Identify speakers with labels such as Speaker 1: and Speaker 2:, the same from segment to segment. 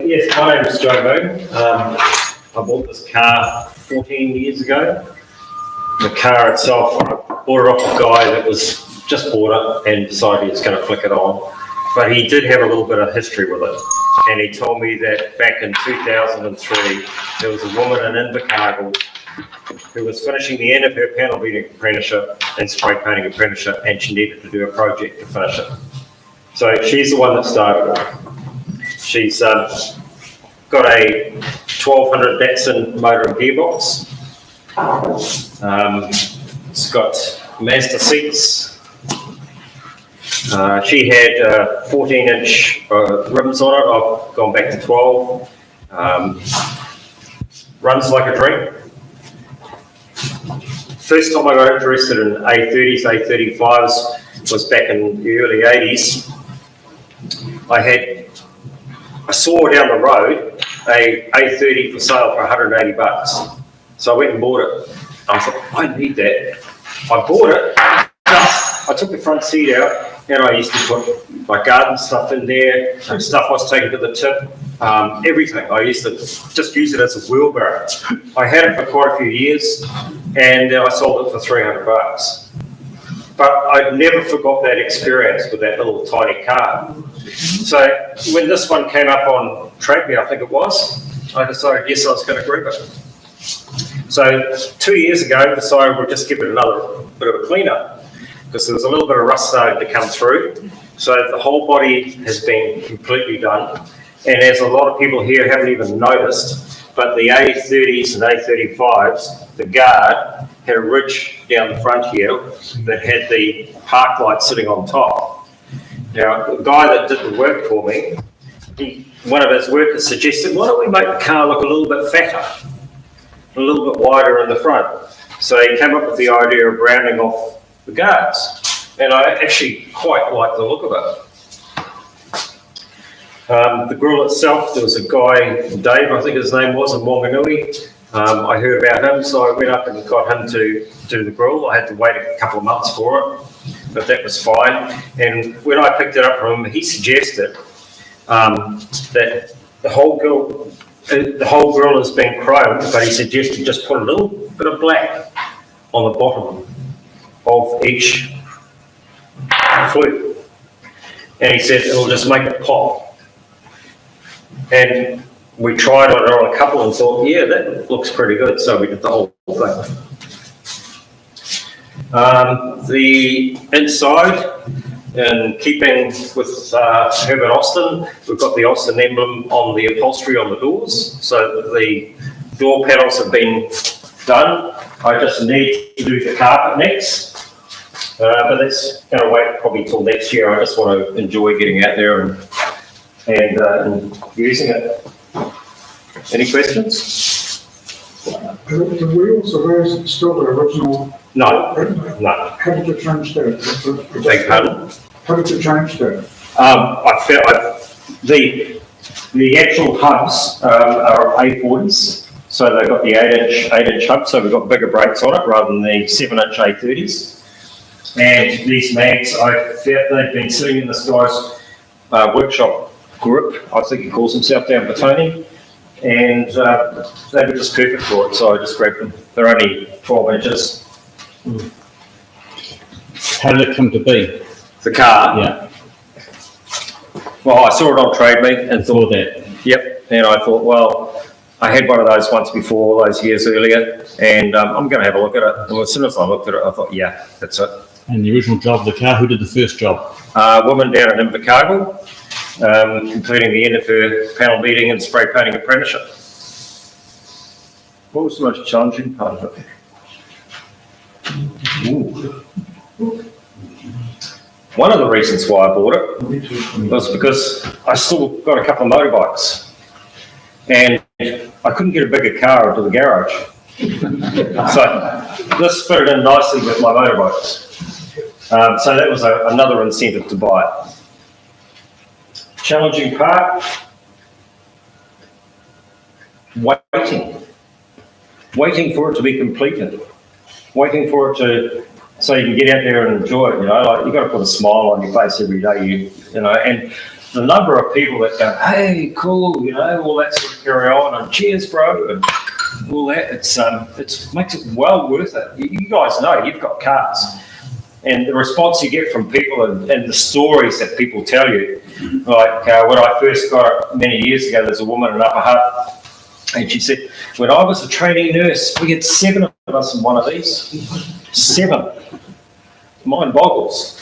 Speaker 1: Yes, my name is Joe Moon. I bought this car 14 years ago. The car itself, I bought it off a guy that was just bought it and decided he was going to flick it on. But he did have a little bit of history with it. And he told me that back in 2003, there was a woman in Invercargill who was finishing the end of her panel beating apprenticeship and spray painting apprenticeship, and she needed to do a project to finish it. So she's the one that started it. She's got a 1200 Datsun motor and gearbox. It's got Mazda seats. She had 14-inch rims on it. I've gone back to 12. Runs like a dream. First time I got interested in A30s, A35s was back in the early 80s. I saw down the road a A30 for sale for 180 bucks. So I went and bought it. I thought, I need that. I bought it. I took the front seat out and I used to put my garden stuff in there, stuff I was taking to the tip, everything. I used to just use it as a wheelbarrow. I had it for quite a few years and I sold it for 300 bucks. But I never forgot that experience with that little tiny car. So when this one came up on Trade Me, I think it was, I decided, yes, I was going to grab it. So 2 years ago, I decided we'll just give it another bit of a clean up because there was a little bit of rust starting to come through. So the whole body has been completely done. And as a lot of people here haven't even noticed, but the A30s and A35s, the guard had a ridge down the front here that had the park light sitting on top. Now, the guy that did the work for me, one of his workers suggested, why don't we make the car look a little bit fatter, a little bit wider in the front? So he came up with the idea of rounding off the guards, and I actually quite like the look of it. The grille itself, there was a guy, Dave, I think his name was, in Wanganui. I heard about him, so I went up and got him to do the grille. I had to wait a couple of months for it, but that was fine. And when I picked it up from him, he suggested that the whole grille has been chromed, but he suggested just put a little bit of black on the bottom of each flute. And he said it'll just make it pop. And we tried it on a couple and thought, yeah, that looks pretty good. So we did the whole thing. The inside, in keeping with Herbert Austin, we've got the Austin emblem on the upholstery on the doors. So the door panels have been done. I just need to do the carpet next. But that's going to wait probably till next year. I just want to enjoy getting out there and using it. Any questions?
Speaker 2: The wheels, are those still the original?
Speaker 1: No, no.
Speaker 2: How did you change that?
Speaker 1: Beg pardon?
Speaker 2: How did you change that?
Speaker 1: The actual hubs are A40s, so they've got the 8-inch hub, so we've got bigger brakes on it rather than the 7-inch A30s. And these mags, I felt they'd been sitting in this guy's workshop grip, I think he calls himself, down Batoni, and they were just perfect for it, so I just grabbed them. They're only 12 inches.
Speaker 3: How did it come to be?
Speaker 1: The car?
Speaker 3: Yeah.
Speaker 1: Well, I saw it on Trade Me and thought
Speaker 3: that.
Speaker 1: Yep, and I thought, well, I had one of those once before, those years earlier, and I'm going to have a look at it. And as soon as I looked at it, I thought, yeah, that's it.
Speaker 3: And the original job of the car, who did the first job?
Speaker 1: Woman down in Invercargill, completing the end of her panel beating and spray painting apprenticeship. What was the most challenging part of it? Ooh. One of the reasons why I bought it was because I still got a couple of motorbikes and I couldn't get a bigger car into the garage. So this fitted in nicely with my motorbikes. So that was another incentive to buy it. Challenging part, waiting for it to be completed, waiting for it to, so you can get out there and enjoy it. You know, like you've got to put a smile on your face every day. You know, and the number of people that go, hey, cool, you know, all that sort of carry on, and cheers, bro, and all that, it makes it well worth it. You guys know, you've got cars. And the response you get from people and the stories that people tell you, like when I first got it many years ago, there's a woman in Upper Hutt, and she said, when I was a trainee nurse, we had 7 of us in one of these. 7. Mind boggles.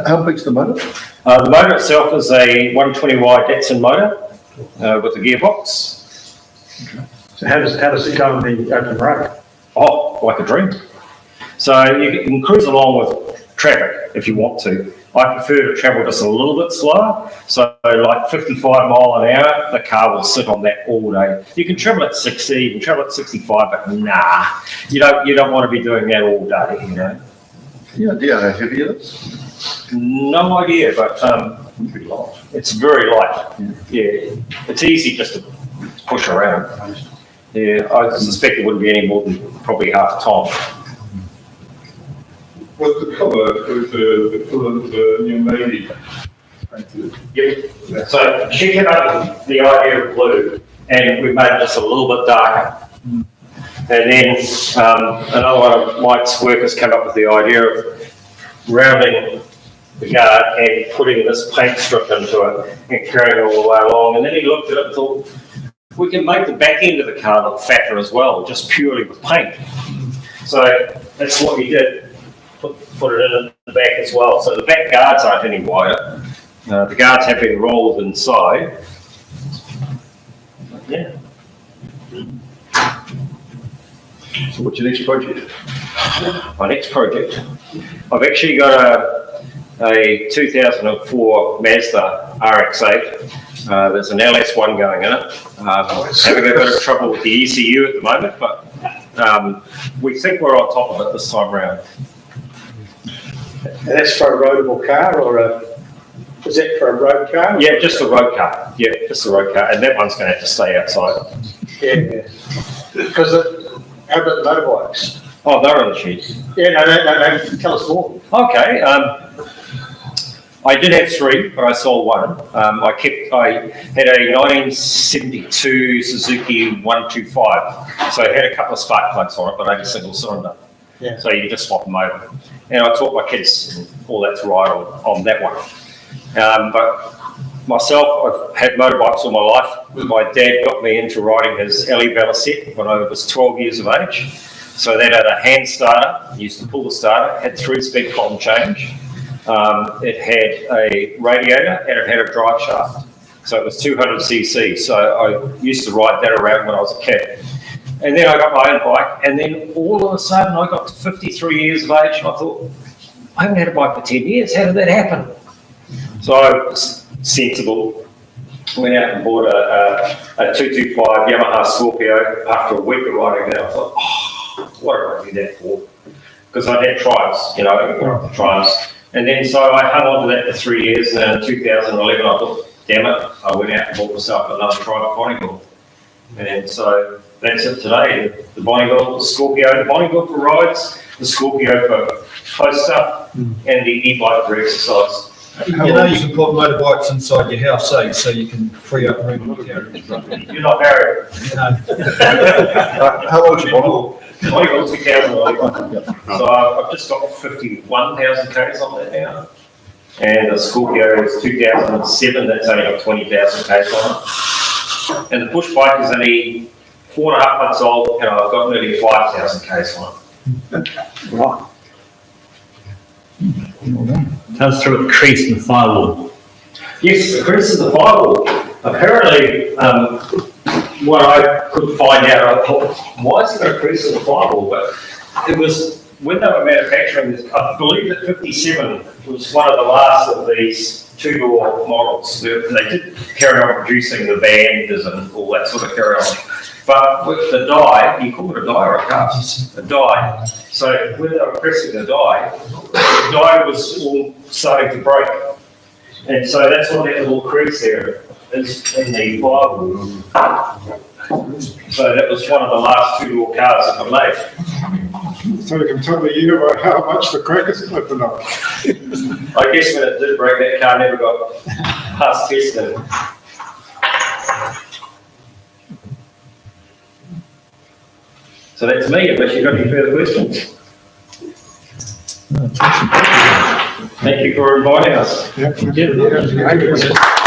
Speaker 4: How big's the motor?
Speaker 1: The motor itself is a 120Y Datsun motor with a gearbox.
Speaker 2: So how does it go on the open road?
Speaker 1: Oh, like a dream. So you can cruise along with traffic if you want to. I prefer to travel just a little bit slower. So like 55 mile an hour, the car will sit on that all day. You can travel at 60, you can travel at 65, but nah, you don't want to be doing that all day, you know.
Speaker 4: Any idea how heavy it is?
Speaker 1: No idea, but
Speaker 4: Pretty light.
Speaker 1: it's very light. Yeah, it's easy just to push around. Yeah, I suspect it wouldn't be any more than probably half a ton.
Speaker 5: What's the colour with the new lady painted?
Speaker 1: Yep. So she came up with the idea of blue, and we made it just a little bit darker. And then another one of Mike's workers came up with the idea of rounding the guard and putting this paint strip into it and carrying it all the way along. And then he looked at it and thought, we can make the back end of the car look fatter as well, just purely with paint. So that's what we did. Put it in the back as well. So the back guards aren't any wider. The guards have been rolled inside. Yeah.
Speaker 4: So what's your next project?
Speaker 1: My next project, I've actually got a 2004 Mazda RX-8. There's an LS1 going in it. Having a bit of trouble with the ECU at the moment, but we think we're on top of it this time around.
Speaker 2: And that's for a roadable car is that for a road car?
Speaker 1: Yeah, just a road car. Yeah, just a road car. And that one's going to have to stay outside.
Speaker 2: Yeah. Because how about the motorbikes?
Speaker 1: Oh, they're on the sheets.
Speaker 2: Yeah, no, tell us more.
Speaker 1: Okay. I did have 3, but I sold 1. I had a 1972 Suzuki 125. So it had a couple of spark plugs on it, but only a single cylinder.
Speaker 2: Yeah.
Speaker 1: So you can just swap them over. And I taught my kids and all that to ride on that one. But myself, I've had motorbikes all my life. My dad got me into riding his Ellie Balicette when I was 12 years of age. So that had a hand starter, used to pull the starter, had 3-speed column change. It had a radiator and it had a drive shaft. So it was 200cc. So I used to ride that around when I was a kid. And then I got my own bike, and then all of a sudden I got to 53 years of age, and I thought, I haven't had a bike for 10 years, how did that happen? So I was sensible, went out and bought a 225 Yamaha Scorpio. After a week of riding that, I thought, oh, what did I do that for? Because I had Triumphs, you know, Triumphs. And then so I hung on to that for 3 years, and then in 2011 I thought, damn it, I went out and bought myself another Triumph Bonnie. And so that's it today. The Bonnie-Bill, the Scorpio, the Bonnie-Bill for rides, the Scorpio for close stuff, and the e-bike for exercise.
Speaker 6: You know you can put motorbikes inside your house, so you can free up room in your garage.
Speaker 1: You're not married.
Speaker 4: How old's your Bonnie?
Speaker 1: Bonnie-Bill 2011. So I've just got 51,000 Ks on that now. And the Scorpio is 2007, that's only got 20,000 Ks on it. And the push bike is only 4.5 months old, and I've got nearly 5,000 Ks on it.
Speaker 4: Right.
Speaker 3: Tell us through the crease in the firewall.
Speaker 1: Yes, the crease in the firewall. Apparently, what I could find out, I thought, why is there a crease in the firewall? But it was when they were manufacturing this, I believe that 57 was one of the last of these 2-door models. They did carry on producing the Vanders and all that sort of carry on. But with the die, you call it a die or a cast? A die. So when they were pressing the die was all starting to break. And so that's what that little crease there is in the firewall. So that was one of the last 2-door cars that were made.
Speaker 2: So you can tell the year about how much the crackers clipped it off.
Speaker 1: I guess when it did break, that car never got pass testing. So that's me, unless you've got any further questions. Thank you for inviting us.
Speaker 2: Yeah.